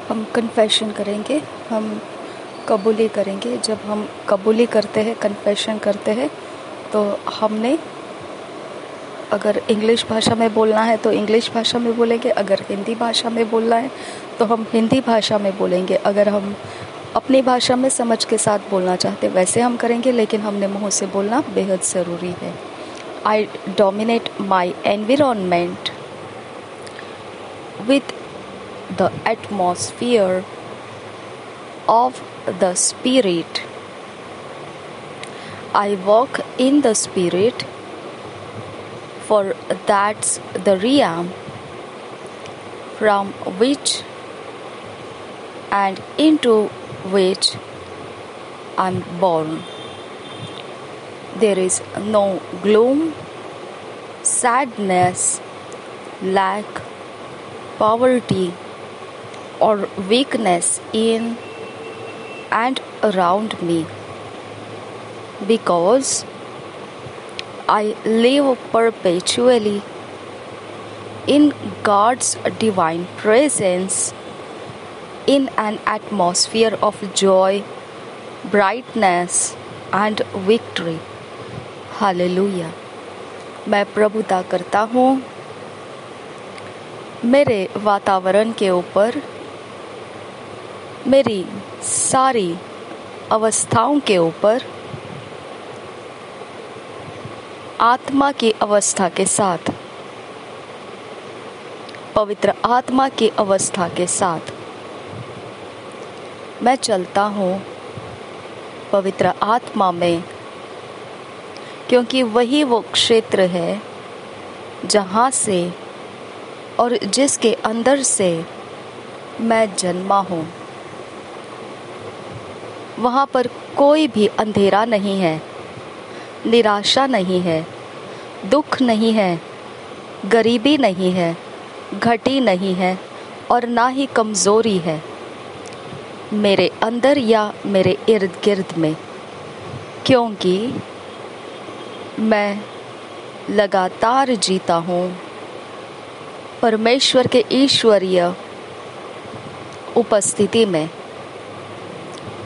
हम कन्फेशन करेंगे, हम कबूली करेंगे। जब हम कबूली करते हैं, कन्फेशन करते हैं, तो हमने अगर इंग्लिश भाषा में बोलना है तो इंग्लिश भाषा में बोलेंगे, अगर हिंदी भाषा में बोलना है तो हम हिंदी भाषा में बोलेंगे। अगर हम अपनी भाषा में समझ के साथ बोलना चाहते वैसे हम करेंगे, लेकिन हमने मुंह से बोलना बेहद ज़रूरी है। I dominate my environment with the atmosphere of the Spirit. I walk in the Spirit, for that's the realm from which and into which I'm born. There is no gloom, sadness, lack, poverty or weakness in and around me, because I live perpetually in God's divine presence, in an atmosphere of joy, brightness and victory. Hallelujah. मैं प्रभुता करता हूँ मेरे वातावरण के ऊपर, मेरी सारी अवस्थाओं के ऊपर, आत्मा की अवस्था के साथ, पवित्र आत्मा की अवस्था के साथ मैं चलता हूँ पवित्र आत्मा में, क्योंकि वही वो क्षेत्र है जहाँ से और जिसके अंदर से मैं जन्मा हूँ। वहाँ पर कोई भी अंधेरा नहीं है, निराशा नहीं है, दुख नहीं है, गरीबी नहीं है, घटी नहीं है और ना ही कमज़ोरी है मेरे अंदर या मेरे इर्द गिर्द में, क्योंकि मैं लगातार जीता हूँ परमेश्वर के ईश्वरीय उपस्थिति में।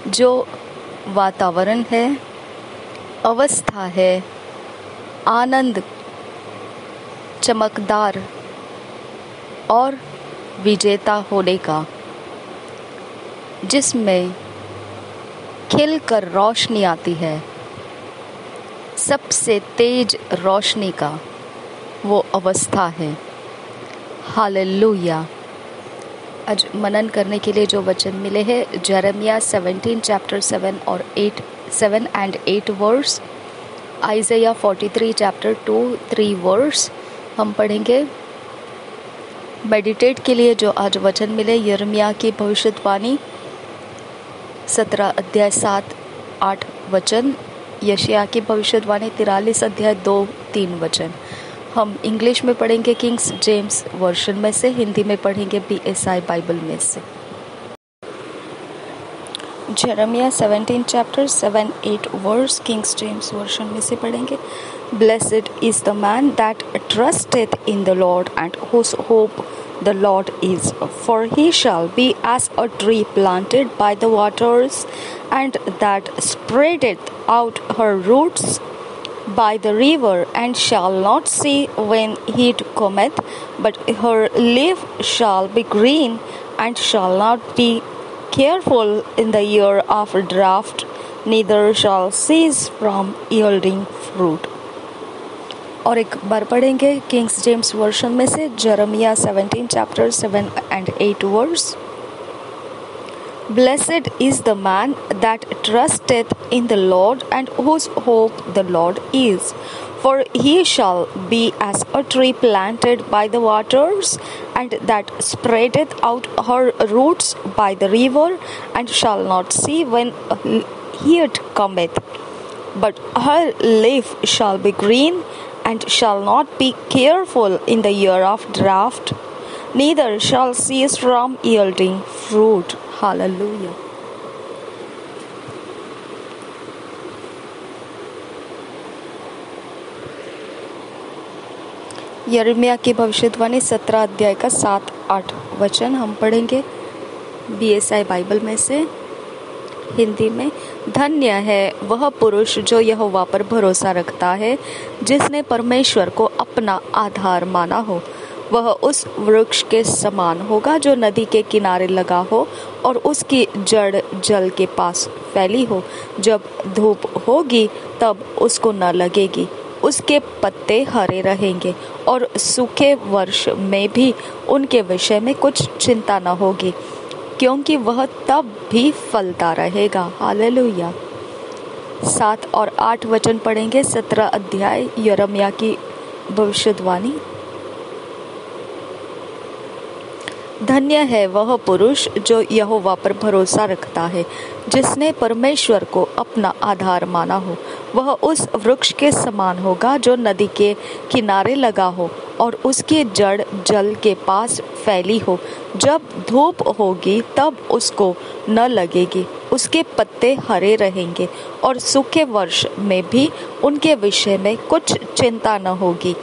जो वातावरण है, अवस्था है, आनंद, चमकदार और विजेता होने का, जिसमें खिलकर रोशनी आती है, सबसे तेज रोशनी का वो अवस्था है। हालेलुया। आज मनन करने के लिए जो वचन मिले हैं, यिर्मयाह 17 चैप्टर 7 और 7 and 8 verse, Isaiah 43 chapter 2-3 verse हम पढ़ेंगे। मेडिटेट के लिए जो आज वचन मिले, यिर्मयाह की भविष्यवाणी 17 अध्याय 7-8 वचन, यशायाह की भविष्यवाणी 43 अध्याय 2-3 वचन। हम इंग्लिश में पढ़ेंगे किंग्स जेम्स वर्शन में से, हिंदी में पढ़ेंगे BSI बाइबल में से। यिर्मयाह 17 chapter 7-8 verse Kings James Version में से पढ़ेंगे। Blessed is the man that trusteth in the Lord, and whose hope the Lord is, for he shall be as a tree planted by the waters, and that spreadeth out her roots by the river, and shall not see when heat cometh, but her leaf shall be green, and shall not be careful in the year of drought, neither shall cease from yielding fruit. और एक बार पढ़ेंगे Kings James Version में से, यिर्मयाह 17 chapter 7 and 8 verse. Blessed is the man that trusteth in the Lord, and whose hope the Lord is. For he shall be as a tree planted by the waters, and that spreadeth out her roots by the river, and shall not see when heat cometh, but her leaf shall be green, and shall not be careful in the year of drought, neither shall cease from yielding fruit. Hallelujah. यिर्मयाह की भविष्यवाणी 17 अध्याय का 7-8 वचन हम पढ़ेंगे। BSI Bible में से हिंदी में, धन्य है वह पुरुष जो यहोवा पर भरोसा रखता है, जिसने परमेश्वर को अपना आधार माना हो। वह उस वृक्ष के समान होगा जो नदी के किनारे लगा हो और उसकी जड़ जल के पास फैली हो। जब धूप होगी तब उसको न लगेगी, उसके पत्ते हरे रहेंगे और सूखे वर्ष में भी उनके विषय में कुछ चिंता न होगी, क्योंकि वह तब भी फलता रहेगा। हालेलुया। 7 और 8 वचन पढ़ेंगे। 17 अध्याय यिर्मयाह की भविष्यवाणी। धन्य है वह पुरुष जो यहोवा पर भरोसा रखता है, जिसने परमेश्वर को अपना आधार माना हो। वह उस वृक्ष के समान होगा जो नदी के किनारे लगा हो और उसकी जड़ जल के पास फैली हो। जब धूप होगी तब उसको न लगेगी, उसके पत्ते हरे रहेंगे और सूखे वर्ष में भी उनके विषय में कुछ चिंता न होगी,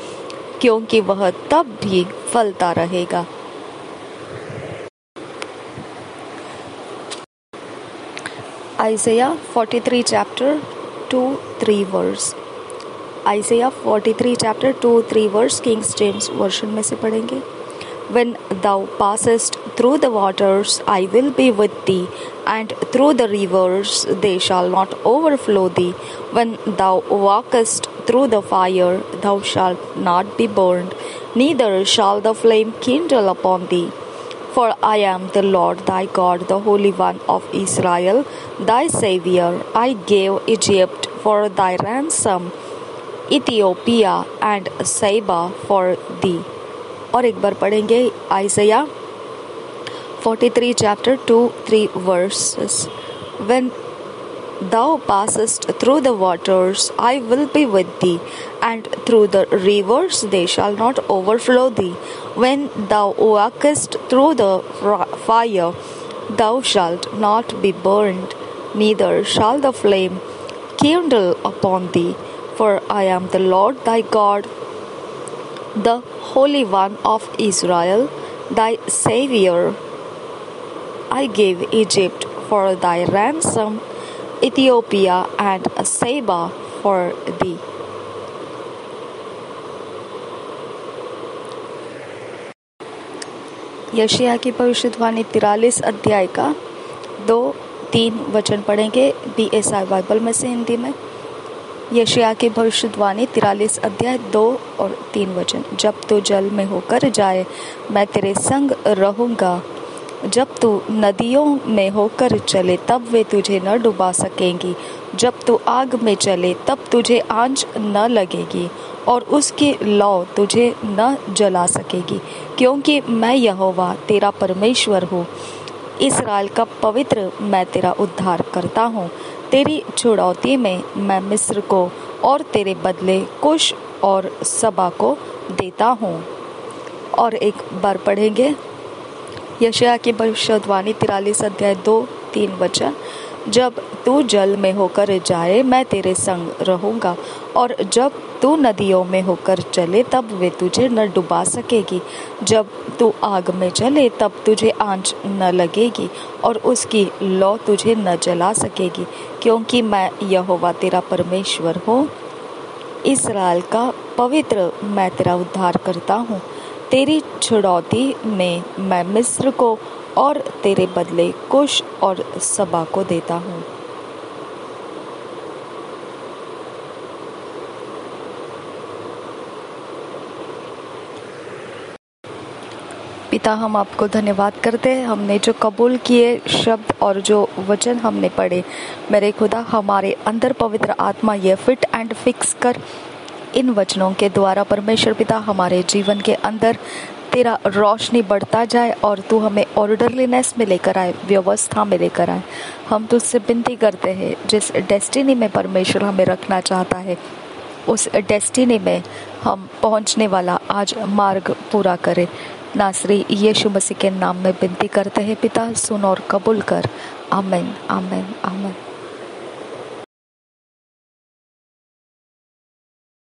क्योंकि वह तब भी फलता रहेगा। Isaiah 43 chapter 2-3 verse। Isaiah 43 chapter 2-3 verse King James version में से पढ़ेंगे। When thou passest through the waters, I will be with thee, and through the rivers, they shall not overflow thee. When thou walkest through the fire, thou shalt not be burned, neither shall the flame kindle upon thee. For I am the Lord thy God, the Holy One of Israel, thy Saviour. I gave Egypt for thy ransom, Ethiopia and Seba for thee. और एक बार पढ़ेंगे आइज़ाया 43 chapter 2-3 verses। When thou passest through the waters, I will be with thee, and through the rivers they shall not overflow thee. When thou walkest through the fire, thou shalt not be burned, neither shall the flame kindle upon thee. For I am the Lord thy God, the Holy One of Israel, thy Saviour. I gave Egypt for thy ransom, Ethiopia and Seba for thee. यशायाह की भविष्यवाणी 43 अध्याय का 2-3 वचन पढ़ेंगे। BSI Bible में से हिंदी में। यशायाह की भविष्यवाणी 43 अध्याय 2 और 3 वचन। जब तू जल में होकर जाए, मैं तेरे संग रहूंगा। जब तू नदियों में होकर चले, तब वे तुझे न डुबा सकेंगी। जब तू आग में चले, तब तुझे आंच न लगेगी और उसकी लौ तुझे न जला सकेगी, क्योंकि मैं यहोवा तेरा परमेश्वर हूँ, इस्राएल का पवित्र मैं तेरा उद्धार करता हूँ। तेरी छुड़ौती में मैं मिस्र को और तेरे बदले कुश और सबा को देता हूँ। और एक बार पढ़ेंगे यशायाह की भविष्यवाणी 43 अध्याय 2-3 वचन। जब तू जल में होकर जाए, मैं तेरे संग रहूंगा, और जब तू नदियों में होकर चले, तब वे तुझे न डुबा सकेगी। जब तू आग में चले, तब तुझे आंच न लगेगी और उसकी लौ तुझे न जला सकेगी, क्योंकि मैं यहोवा तेरा परमेश्वर हूँ, इस्राएल का पवित्र मैं तेरा उद्धार करता हूँ। तेरी छुड़ौती में मैं मिस्र को और तेरे बदले कुश और सबा को देता हूँ। पिता, हम आपको धन्यवाद करते हैं। हमने जो कबूल किए शब्द और जो वचन हमने पढ़े, मेरे खुदा, हमारे अंदर पवित्र आत्मा ये फिट एंड फिक्स कर इन वचनों के द्वारा परमेश्वर पिता हमारे जीवन के अंदर तेरा रोशनी बढ़ता जाए और तू हमें ऑर्डरलीनेस में लेकर आए, व्यवस्था में लेकर आए। हम तुझसे विनती करते हैं, जिस डेस्टिनी में परमेश्वर हमें रखना चाहता है, उस डेस्टिनी में हम पहुंचने वाला आज मार्ग पूरा करे। नासरी यीशु मसीह के नाम में विनती करते हैं पिता, सुन और कबूल कर। आमीन, आमीन, आमीन।